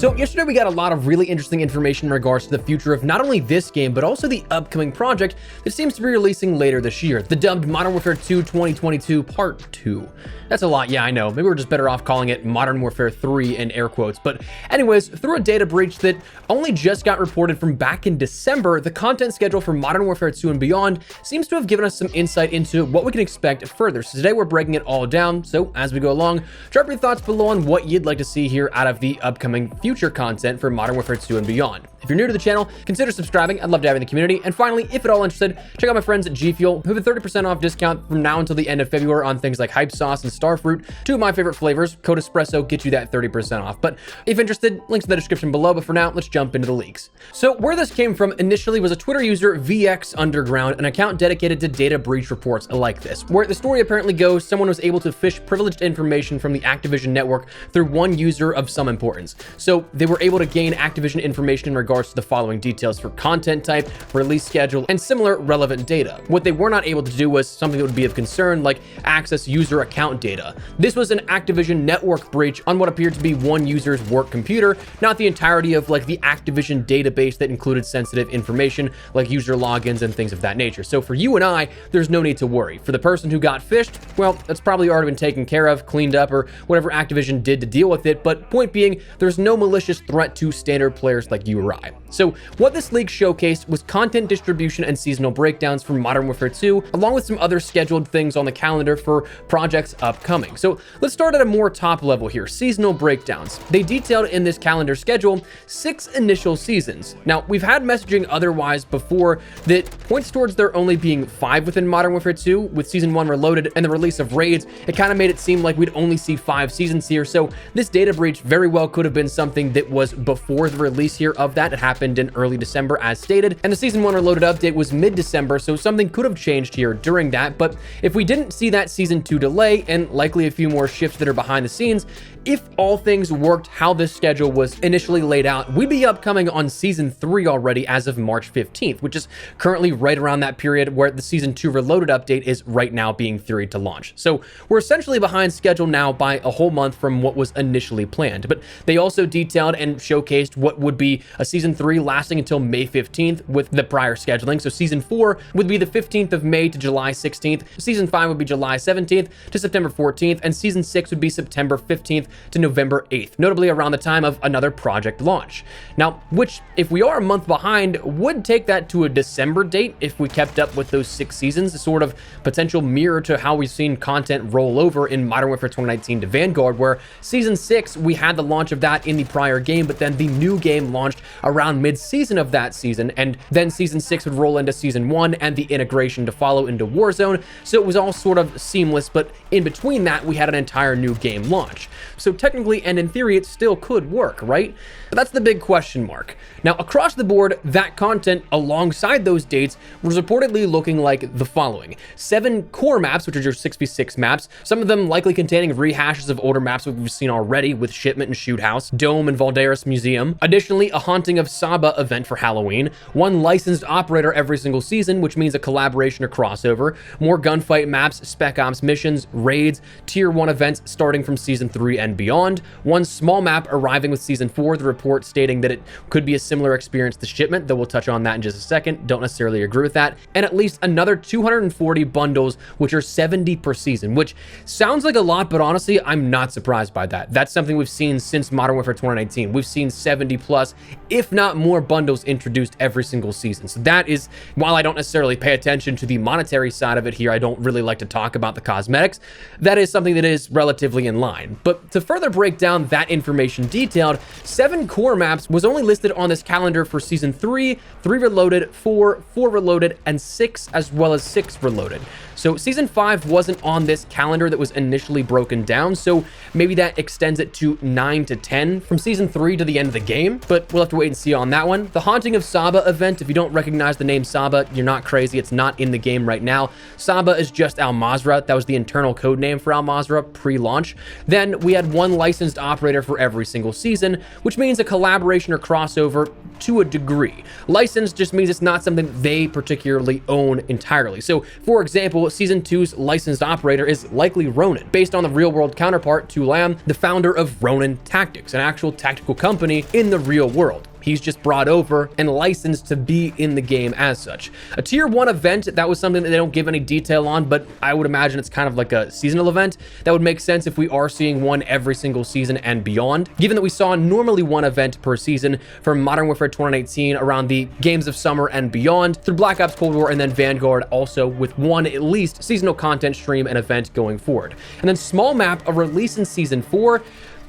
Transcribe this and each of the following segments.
So yesterday we got a lot of really interesting information in regards to the future of not only this game, but also the upcoming project that seems to be releasing later this year, the dubbed Modern Warfare 2 2022 Part 2. That's a lot, yeah, I know. Maybe we're just better off calling it Modern Warfare 3 in air quotes. But anyways, through a data breach that only just got reported from back in December, the content schedule for Modern Warfare 2 and beyond seems to have given us some insight into what we can expect further. So today we're breaking it all down. So as we go along, drop your thoughts below on what you'd like to see here out of the upcoming future content for Modern Warfare 2 and beyond. If you're new to the channel, consider subscribing. I'd love to have you in the community. And finally, if at all interested, check out my friends at GFuel, who have a 30% off discount from now until the end of February on things like Hype Sauce and Starfruit, two of my favorite flavors. Code Espresso gets you that 30% off. But if interested, links in the description below. But for now, let's jump into the leaks. So where this came from initially was a Twitter user, VX Underground, an account dedicated to data breach reports like this, where the story apparently goes, someone was able to phish privileged information from the Activision network through one user of some importance. So they were able to gain Activision information in regards to the following details for content type, release schedule, and similar relevant data. What they were not able to do was something that would be of concern, like access user account data. This was an Activision network breach on what appeared to be one user's work computer, not the entirety of like the Activision database that included sensitive information like user logins and things of that nature. So for you and I, there's no need to worry. For the person who got phished, well, that's probably already been taken care of, cleaned up, or whatever Activision did to deal with it. But point being, there's no malicious threat to standard players like you or I. So what this leak showcased was content distribution and seasonal breakdowns from Modern Warfare 2, along with some other scheduled things on the calendar for projects upcoming. So let's start at a more top level here, seasonal breakdowns. They detailed in this calendar schedule 6 initial seasons. Now, we've had messaging otherwise before that points towards there only being 5 within Modern Warfare 2. With Season 1 Reloaded and the release of Raids, it kind of made it seem like we'd only see 5 seasons here. So this data breach very well could have been something that was before the release here of that. It happened in early December as stated, and the Season 1 Reloaded update was mid-December, so something could have changed here during that. But if we didn't see that Season 2 delay, and likely a few more shifts that are behind the scenes, if all things worked how this schedule was initially laid out, we'd be upcoming on Season 3 already as of March 15th, which is currently right around that period where the Season 2 Reloaded update is right now being theoried to launch. So we're essentially behind schedule now by a whole month from what was initially planned. But they also detailed and showcased what would be a Season 3 lasting until May 15th with the prior scheduling. So Season 4 would be the 15th of May to July 16th. Season 5 would be July 17th to September 14th. And Season 6 would be September 15th to November 8th, notably around the time of another project launch. Now, which, if we are a month behind, would take that to a December date if we kept up with those 6 seasons, a sort of potential mirror to how we've seen content roll over in Modern Warfare 2019 to Vanguard, where Season 6, we had the launch of that in the prior game, but then the new game launched around mid-season of that season, and then Season 6 would roll into Season 1 and the integration to follow into Warzone, so it was all sort of seamless, but in between that, we had an entire new game launch. So technically, and in theory, it still could work, right? But that's the big question mark. Now, across the board, that content alongside those dates was reportedly looking like the following: 7 core maps, which are your 6v6 maps, some of them likely containing rehashes of older maps we've seen already with Shipment and Shoot House, Dome and Valderas Museum. Additionally, a Haunting of Saba event for Halloween, 1 licensed operator every single season, which means a collaboration or crossover, more gunfight maps, spec ops missions, raids, tier 1 events starting from Season 3 and beyond, 1 small map arriving with Season 4, the report stating that it could be a similar experience to Shipment, though we'll touch on that in just a second. Don't necessarily agree with that. And at least another 240 bundles, which are 70 per season, which sounds like a lot, but honestly, I'm not surprised by that. That's something we've seen since Modern Warfare 2019. We've seen 70 plus, if not more, bundles introduced every single season. So that is, while I don't necessarily pay attention to the monetary side of it here, I don't really like to talk about the cosmetics, that is something that is relatively in line. But to further break down that information detailed, 7 core maps was only listed on this calendar for Season 3, 3 Reloaded, 4, 4 Reloaded, and 6, as well as 6 Reloaded. So Season 5 wasn't on this calendar that was initially broken down, so maybe that extends it to 9 to 10 from Season 3 to the end of the game, but we'll have to wait and see on that one. The Haunting of Saba event, if you don't recognize the name Saba, you're not crazy. It's not in the game right now. Saba is just Al Mazrah. That was the internal code name for Al Mazrah pre-launch. Then we had 1 licensed operator for every single season, which means a collaboration or crossover to a degree. Licensed just means it's not something they particularly own entirely. So, for example, Season 2's licensed operator is likely Ronin, based on the real-world counterpart to Lam, the founder of Ronin Tactics, an actual tactical company in the real world. He's just brought over and licensed to be in the game as such. A tier 1 event, that was something that they don't give any detail on, but I would imagine it's kind of like a seasonal event. That would make sense if we are seeing one every single season and beyond, given that we saw normally one event per season from Modern Warfare 2019 around the Games of Summer and beyond, through Black Ops Cold War and then Vanguard, also with one at least seasonal content stream and event going forward. And then small map, a release in Season 4.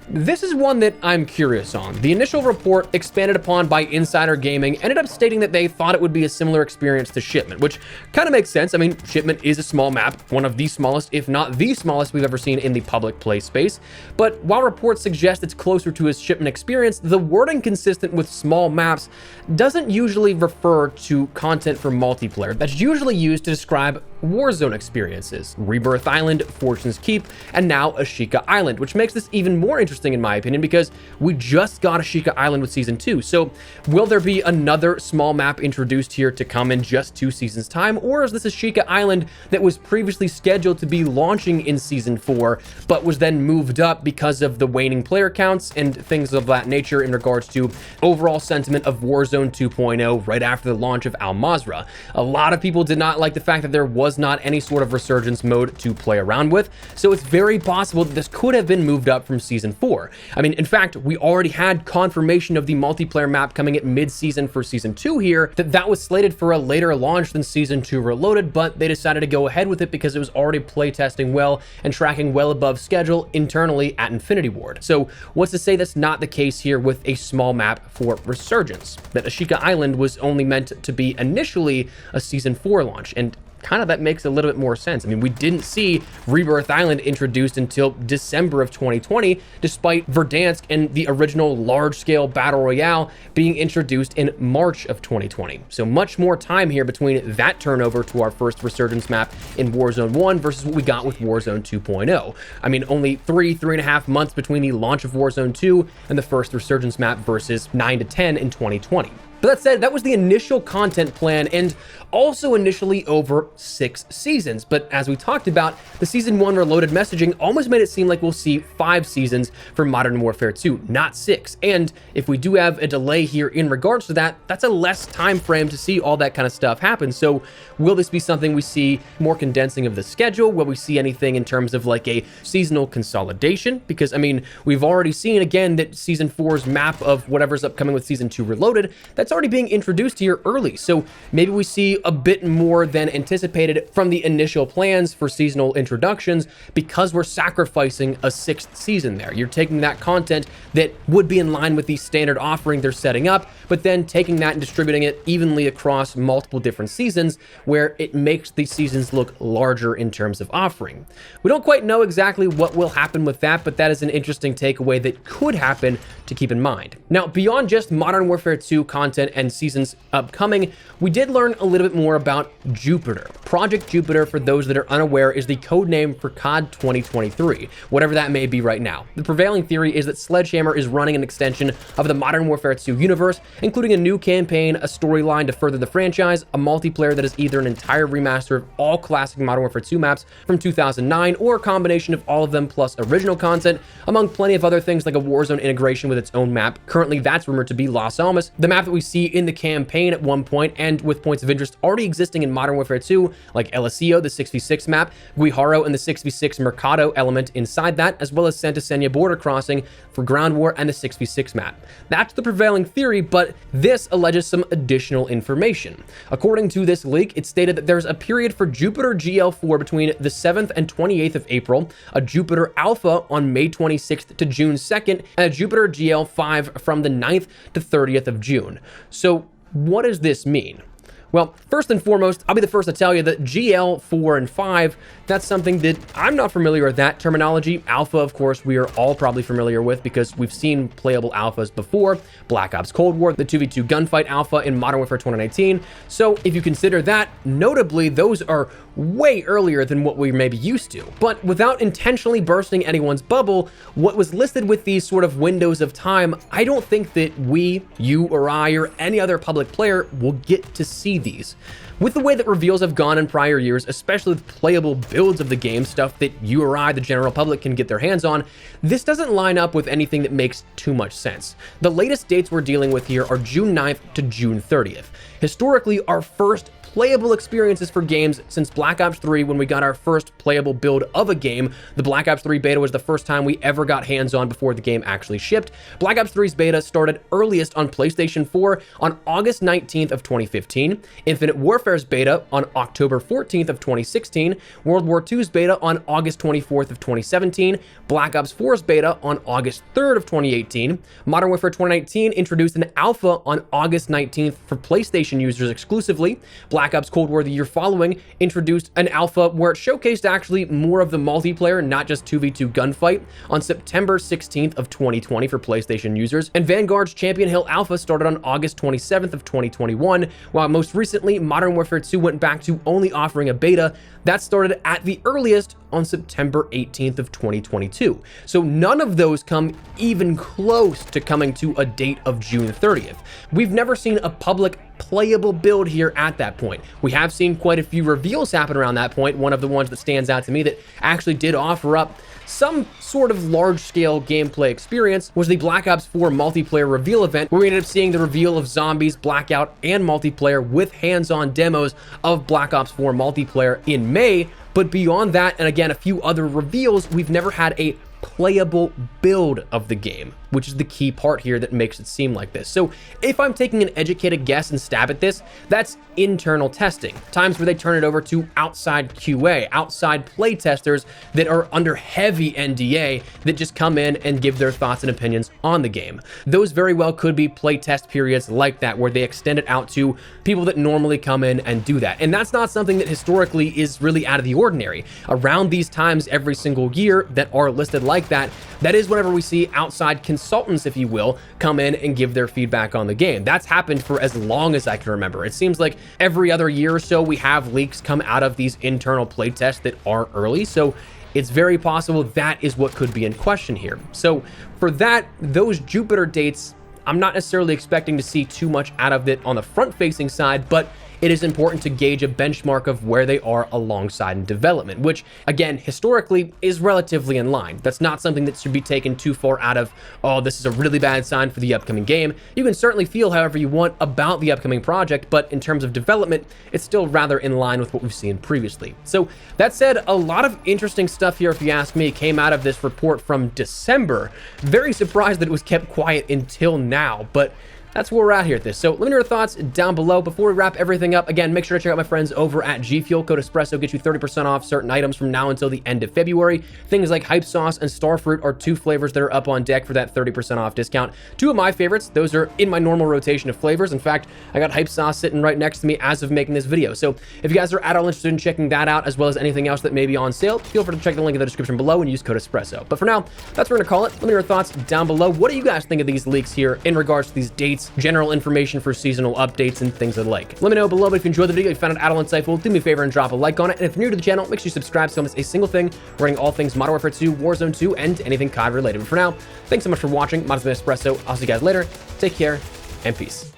This is one that I'm curious on. The initial report, expanded upon by Insider Gaming, ended up stating that they thought it would be a similar experience to Shipment, which kind of makes sense. I mean, Shipment is a small map, one of the smallest, if not the smallest we've ever seen in the public play space. But while reports suggest it's closer to his Shipment experience, the wording consistent with small maps doesn't usually refer to content for multiplayer. That's usually used to describe Warzone experiences. Rebirth Island, Fortune's Keep, and now Ashika Island, which makes this even more interesting in my opinion because we just got Ashika Island with Season 2. So will there be another small map introduced here to come in just 2 seasons time, or is this Ashika Island that was previously scheduled to be launching in Season 4 but was then moved up because of the waning player counts and things of that nature in regards to overall sentiment of Warzone 2.0 right after the launch of Al Mazrah? A lot of people did not like the fact that there was not any sort of resurgence mode to play around with, so it's very possible that this could have been moved up from Season 4. I mean, in fact, we already had confirmation of the multiplayer map coming at mid-season for Season 2 here, that was slated for a later launch than Season 2 Reloaded, but they decided to go ahead with it because it was already playtesting well and tracking well above schedule internally at Infinity Ward. So what's to say that's not the case here with a small map for Resurgence? That Ashika Island was only meant to be initially a Season 4 launch, and kind of that makes a little bit more sense. I mean, we didn't see Rebirth Island introduced until December of 2020, despite Verdansk and the original large-scale Battle Royale being introduced in March of 2020. So much more time here between that turnover to our first Resurgence map in Warzone 1 versus what we got with Warzone 2.0. I mean, only 3.5 months between the launch of Warzone 2 and the first Resurgence map versus 9 to 10 in 2020. But that said, that was the initial content plan and also initially over 6 seasons. But as we talked about, the Season 1 Reloaded messaging almost made it seem like we'll see 5 seasons for Modern Warfare 2, not 6. And if we do have a delay here in regards to that, that's a less time frame to see all that kind of stuff happen. So will this be something we see more condensing of the schedule? Will we see anything in terms of like a seasonal consolidation? Because I mean, we've already seen again that Season 4's map of whatever's upcoming with Season 2 Reloaded, that's already being introduced here early. So maybe we see a bit more than anticipated from the initial plans for seasonal introductions because we're sacrificing a 6th season there. You're taking that content that would be in line with the standard offering they're setting up, but then taking that and distributing it evenly across multiple different seasons where it makes these seasons look larger in terms of offering. We don't quite know exactly what will happen with that, but that is an interesting takeaway that could happen to keep in mind. Now, beyond just Modern Warfare 2 content and seasons upcoming, we did learn a little bit more about Jupiter. Project Jupiter, for those that are unaware, is the code name for COD 2023, whatever that may be right now. The prevailing theory is that Sledgehammer is running an extension of the Modern Warfare 2 universe, including a new campaign, a storyline to further the franchise, a multiplayer that is either an entire remaster of all classic Modern Warfare 2 maps from 2009 or a combination of all of them plus original content, among plenty of other things like a Warzone integration with its own map. Currently, that's rumored to be Las Almas, the map that we see in the campaign at one point, and with points of interest already existing in Modern Warfare 2, like El Asio, the 6v6 map, Guijarro and the 6v6 Mercado element inside that, as well as Santa Senya border crossing for Ground War and the 6v6 map. That's the prevailing theory, but this alleges some additional information. According to this leak, it stated that there's a period for Jupiter GL4 between the 7th and 28th of April, a Jupiter Alpha on May 26th to June 2nd, and a Jupiter GL5 from the 9th to 30th of June. So what does this mean? Well, first and foremost, I'll be the first to tell you that GL 4 and 5, that's something that I'm not familiar with that terminology. Alpha, of course, we are all probably familiar with because we've seen playable alphas before. Black Ops Cold War, the 2v2 gunfight alpha in Modern Warfare 2019. So if you consider that, notably, those are way earlier than what we're maybe used to. But without intentionally bursting anyone's bubble, what was listed with these sort of windows of time, I don't think that we, you or I, or any other public player will get to see these. With the way that reveals have gone in prior years, especially with playable builds of the game, stuff that you or I, the general public, can get their hands on, this doesn't line up with anything that makes too much sense. The latest dates we're dealing with here are June 9th to June 30th. Historically, our first playable experiences for games since Black Ops 3, when we got our first playable build of a game. The Black Ops 3 beta was the first time we ever got hands on before the game actually shipped. Black Ops 3's beta started earliest on PlayStation 4 on August 19th of 2015, Infinite Warfare's beta on October 14th of 2016, World War II's beta on August 24th of 2017, Black Ops 4's beta on August 3rd of 2018, Modern Warfare 2019 introduced an alpha on August 19th for PlayStation users exclusively. Black Ops Cold War the year following introduced an alpha where it showcased actually more of the multiplayer, not just 2v2 gunfight, on September 16th of 2020 for PlayStation users. And Vanguard's Champion Hill alpha started on August 27th of 2021, while most recently Modern Warfare 2 went back to only offering a beta that started at the earliest on September 18th of 2022. So none of those come even close to coming to a date of June 30th. We've never seen a public playable build here at that point. We have seen quite a few reveals happen around that point. One of the ones that stands out to me that actually did offer up some sort of large-scale gameplay experience was the Black Ops 4 multiplayer reveal event, where we ended up seeing the reveal of Zombies, Blackout, and multiplayer with hands-on demos of Black Ops 4 multiplayer in May. But beyond that, and again, a few other reveals, we've never had a playable build of the game, which is the key part here that makes it seem like this. So if I'm taking an educated guess and stab at this, that's internal testing, times where they turn it over to outside QA, outside play testers that are under heavy NDA that just come in and give their thoughts and opinions on the game. Those very well could be play test periods like that, where they extend it out to people that normally come in and do that. And that's not something that historically is really out of the ordinary. Around these times every single year that are listed like that, that is whenever we see outside consultants, if you will, come in and give their feedback on the game. That's happened for as long as I can remember. It seems like every other year or so we have leaks come out of these internal playtests that are early. So it's very possible that is what could be in question here. So for that, those Jupiter dates, I'm not necessarily expecting to see too much out of it on the front-facing side, but it is important to gauge a benchmark of where they are alongside in development, which, again, historically is relatively in line. That's not something that should be taken too far out of, oh, this is a really bad sign for the upcoming game. You can certainly feel however you want about the upcoming project, but in terms of development, it's still rather in line with what we've seen previously. So that said, a lot of interesting stuff here, if you ask me, came out of this report from December. Very surprised that it was kept quiet until now, but that's where we're at here at this. So let me know your thoughts down below. Before we wrap everything up, again, make sure to check out my friends over at GFuel. Code Espresso gets you 30% off certain items from now until the end of February. Things like Hype Sauce and Starfruit are two flavors that are up on deck for that 30% off discount. Two of my favorites. Those are in my normal rotation of flavors. In fact, I got Hype Sauce sitting right next to me as of making this video. So if you guys are at all interested in checking that out, as well as anything else that may be on sale, feel free to check the link in the description below and use code Espresso. But for now, that's what we're gonna call it. Let me know your thoughts down below. What do you guys think of these leaks here in regards to these dates, general information for seasonal updates, and things of the like? Let me know below. But if you enjoyed the video, you found it at all insightful, do me a favor and drop a like on it. And if you're new to the channel, make sure you subscribe so you don't miss a single thing regarding all things Modern Warfare 2, Warzone 2, and anything COD related. But for now, thanks so much for watching. My name is Espresso. I'll see you guys later. Take care and peace.